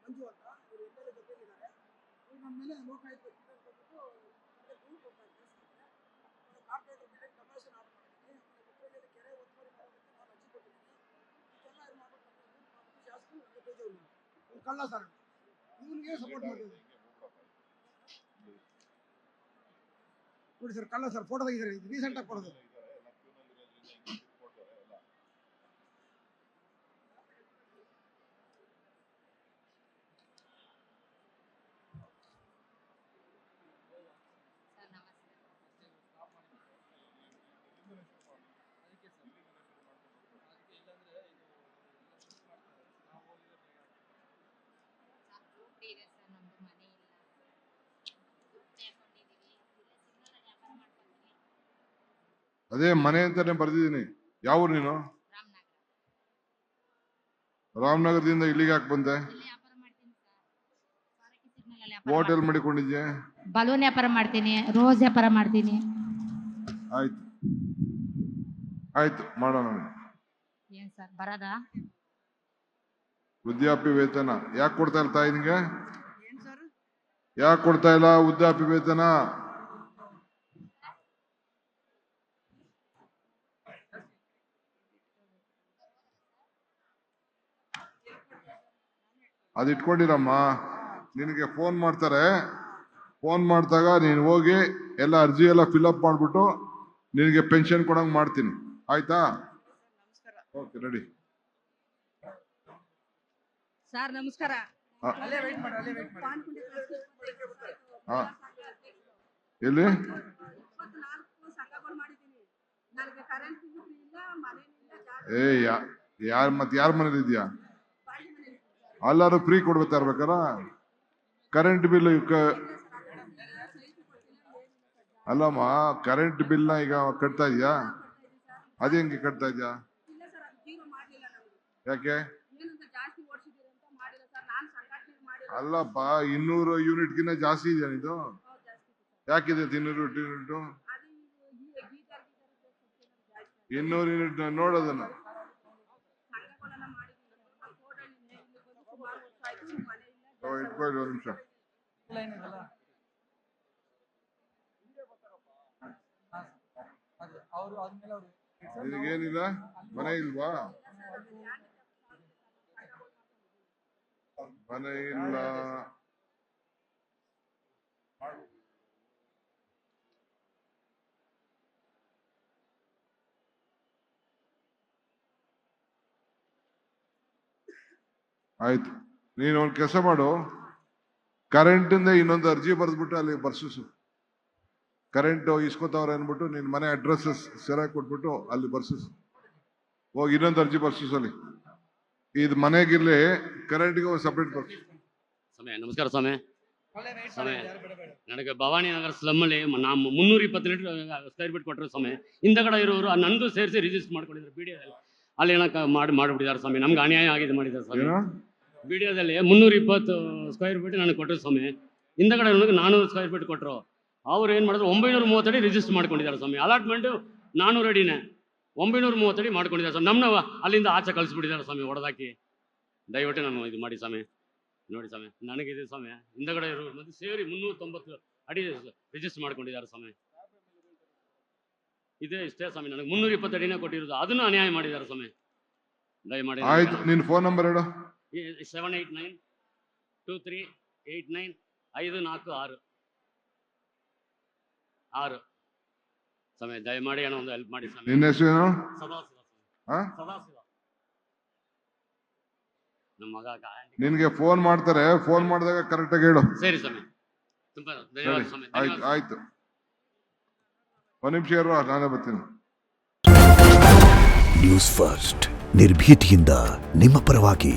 ಮಂಜು ಅಂತ ಇವರು ಎಲ್ಲರ ಜೊತೆಲಿದ್ದಾರೆ. ಇವರು ನಮ್ಮ ಮೇಲೆ ಲೋಕಾಯುಕ್ತ ಕಾರ್ಪೊರೇಟರ್ ಮೇಲೆ ಕಮರ್ಷಿಯಲ್ ಆರ್ಡರ್ ಮಾಡಿದ್ದೀನಿ. ಉತ್ತರದಲ್ಲಿ ಕೆರೆ ಒತ್ತುವರಿ ಮಾಡೋದಕ್ಕೆ ನಾನು ಅರ್ಜಿ ಕೊಟ್ಟಿದ್ದೀನಿ. ಇದೆಲ್ಲ ಇದು ಮಾಡ್ಬಿಟ್ಟು ಶಾಸಕರು ಕಳ್ಳ ಸರ್ ಇವನಿಗೆ ಸಪೋರ್ಟ್ ಮಾಡಿದ್ದೀವಿ ನೋಡಿ ಸರ್. ಕಳ್ಳ ಸರ್ ಫೋಟೋ ತೆಗಿದ್ದಾರೆ, ರೀಸೆಂಟ್ ಆಗಿ ಕೊಡೋದು. ಅದೇ ಮನೆ ಅಂತಾನೆ ಬರ್ದಿದ್ದೀನಿ. ಯಾವ ನೀನು? ರಾಮನಗರದಿಂದ ಇಲ್ಲಿಗೆ ಯಾಕೆ ಬಂದೆ? ಹೋಟೆಲ್ ಮಾಡಿಕೊಂಡಿದ್ಯಾ? ಬಲೂನ್ ವ್ಯಾಪಾರ ಮಾಡ್ತೀನಿ, ರೋಸ್ ವ್ಯಾಪಾರ ಮಾಡ್ತೀನಿ. ಆಯ್ತು ಆಯ್ತು ಮಾಡೋಣ. ಏನ್ ಸರ್ ಬರದಾ? ವೃದ್ಧಾಪ್ಯ ವೇತನ ಯಾಕೆ ಕೊಡ್ತಾ ಇಲ್ಲ ತಾಯಿ ನಿಂಗೆ? ಯಾಕೆ ಕೊಡ್ತಾ ಇಲ್ಲ ವೃದ್ಧಾಪ್ಯ ವೇತನ? ಅದು ಇಟ್ಕೊಂಡಿರಮ್ಮ, ನಿನಗೆ ಫೋನ್ ಮಾಡ್ತಾರೆ. ಫೋನ್ ಮಾಡಿದಾಗ ನೀನು ಹೋಗಿ ಎಲ್ಲ ಅರ್ಜಿ ಎಲ್ಲ ಫಿಲ್ಅಪ್ ಮಾಡಿಬಿಟ್ಟು ನಿನಗೆ ಪೆನ್ಷನ್ ಕೊಡಂಗೆ ಮಾಡ್ತೀನಿ. ಆಯ್ತಾ? Okay ready. ಸರ್ ನಮಸ್ಕಾರ. ಎಲ್ಲಿ ಯಾರ ಮನೇಲಿ ಇದೆಯಾ? ಎಲ್ಲಾರು ಫ್ರೀ ಕೊಡ್ತಾ ಇರ್ಬೇಕಾರ ಕರೆಂಟ್ ಬಿಲ್. ಅಲ್ಲಮ್ಮ ಕರೆಂಟ್ ಬಿಲ್ನ ಈಗ ಕಟ್ತಾ ಇದೆಯಾ? ಅದೇ ಹೆಂಗೆ ಕಟ್ತಾ ಇದೆಯಾ? ಯಾಕೆ? ಅಲ್ಲಪ್ಪ 200 ಯೂನಿಟ್ಗಿನ್ನ ಜಾಸ್ತಿ ಇದೆಯಾ ಇದು? ಯಾಕಿದೆ 200 ಯೂನಿಟ್? 200 ಯೂನಿಟ್ ನೋಡೋದನ್ನ. ಇಟ್ಕೊಳ್ಳಿ ಒಂದು ನಿಮಿಷ. ನಿನಗೇನಿಲ್ಲ ಮನೆ ಇಲ್ವಾ? ಮನೆ ಇಲ್ಲ. ಆಯ್ತು, ನೀನು ಒಂದು ಕೆಲಸ ಮಾಡು. ಕರೆಂಟ್ ಇಂದ ಇನ್ನೊಂದು ಅರ್ಜಿ ಬರೆದ್ಬಿಟ್ಟು ಅಲ್ಲಿ ಬರ್ಸಿಸು. ಕರೆಂಟ್ ಇಸ್ಕೊತಾವ್ರೆ ಅನ್ಬಿಟ್ಟು ನಿನ್ ಮನೆ ಅಡ್ರೆಸ್ ಸರಿಯಾಗಿ ಕೊಟ್ಬಿಟ್ಟು ಅಲ್ಲಿ ಬರ್ಸಿಸು. ಹೋಗಿ ಇನ್ನೊಂದು ಅರ್ಜಿ ಬರ್ಸಿಸಲ್ಲಿ. ಇದು ಮನೆಗಿರ್ಲಿ, ಕರೆಂಟ್ಗೆ ಒಂದು ಸಪ್ರೇಟ್ ಬರ್ಸು. ನಮಸ್ಕಾರ ಸ್ವಾಮಿ. ಸ್ವಾಮಿ ನನಗೆ ಭವಾನಿ ನಗರ ಸ್ಲಮ್ಮಲ್ಲಿ 320 ಲೀಟರ್ ಸ್ಕ್ವೇರ್ ಫೀಟ್ ಕೊಟ್ಟರು ಸ್ವಾಮಿ. ಹಿಂದಗಡೆ ಇರೋರು ನಂದು ಸೇರಿಸಿ ರಿಜಿಸ್ಟರ್ ಮಾಡ್ಕೊಂಡಿದ್ರು ಬಿಡಿಯೋದಲ್ಲಿ. ಅಲ್ಲಿ ಏನಕ್ಕೆ ಮಾಡಿಬಿಟ್ಟಿದ್ದಾರೆ ಸ್ವಾಮಿ. ನಮ್ಗೆ ಅನ್ಯಾಯ ಆಗಿದೆ ಮಾಡಿದ್ದಾರೆ ಸ್ವಾಮಿ. ಬಿಡಿಯೋದಲ್ಲಿ 320 ಸ್ಕ್ವೇರ್ ಫೀಟ್ ನನಗೆ ಕೊಟ್ಟರು ಸ್ವಾಮಿ. ಹಿಂದಗಡೆ 400 ಸ್ಕ್ವೇರ್ ಫೀಟ್ ಕೊಟ್ಟರು. ಅವ್ರು ಏನು ಮಾಡಿದ್ರು 930 ಅಡಿ ರಿಜಿಸ್ಟರ್ ಮಾಡ್ಕೊಂಡಿದ್ದಾರೆ ಸ್ವಾಮಿ. ಅಲಾಟ್ಮೆಂಟು 400 ಅಡಿನೇ 930 ಅಡಿ ಮಾಡ್ಕೊಂಡಿದ್ದಾರೆ ಸ್ವಾಮಿ. ನಮ್ಮನ್ನ ಅಲ್ಲಿಂದ ಆಚೆ ಕಳಿಸ್ಬಿಟ್ಟಿದ್ದಾರೆ ಸ್ವಾಮಿ ಹೊಡೆದಾಕಿ. ದಯವಿಟ್ಟು ನಾನು ಇದು ಮಾಡಿ ಸ್ವಾಮಿ. ನೋಡಿ ಸ್ವಾಮಿ ನನಗಿದೆ ಸ್ವಾಮಿ. ಹಿಂದಗಡೆ ಇರೋ ಮತ್ತೆ ಸೇರಿ 390 ಅಡಿ ರಿಜಿಸ್ಟರ್ ಮಾಡ್ಕೊಂಡಿದ್ದಾರೆ ಸ್ವಾಮಿ. ಇದೇ ಇಷ್ಟೇ ಸ್ವಾಮಿ. ನನಗೆ 320 ಅಡಿನೇ ಕೊಟ್ಟಿರೋದು. ಅದನ್ನು ಅನ್ಯಾಯ ಮಾಡಿದ್ದಾರೆ ಸ್ವಾಮಿ. ದಯಮಾಡಿ. ಆಯ್ತು, ನಿನ್ನ ಫೋನ್ ನಂಬರ್ ಹೇಳು. 78923895466 ಸ್ವಾಮಿ. ದಯಮಾಡಿ ಏನೋ ಒಂದು ಹೆಲ್ಪ್ ಮಾಡಿ ಸ್ವಾಮಿ. ನಿನ್ನ ಹೆಸರೇನು? ಸದಾಶಿವ. ನಮ್ಮ ಮಗ ನಿನ್ಗೆ ಫೋನ್ ಮಾಡ್ತಾರೆ. ಫೋನ್ ಮಾಡಿದಾಗ ಕರೆಕ್ಟಾಗಿ ಹೇಳು. ಸರಿ ಸ್ವಾಮಿ. ತುಂಬಾ ಧನ್ಯವಾದ ಸ್ವಾಮಿ. ಆಯ್ತು ಆಯ್ತು, ಒಂದು ನಿಮಿಷ ಇರು, ನಾನೇ ಬರ್ತೀನಿ. ನ್ಯೂಸ್ ಫಸ್ಟ್ ನಿರ್ಭೀತಿಯಿಂದ ನಿಮ್ಮ ಪರವಾಗಿ.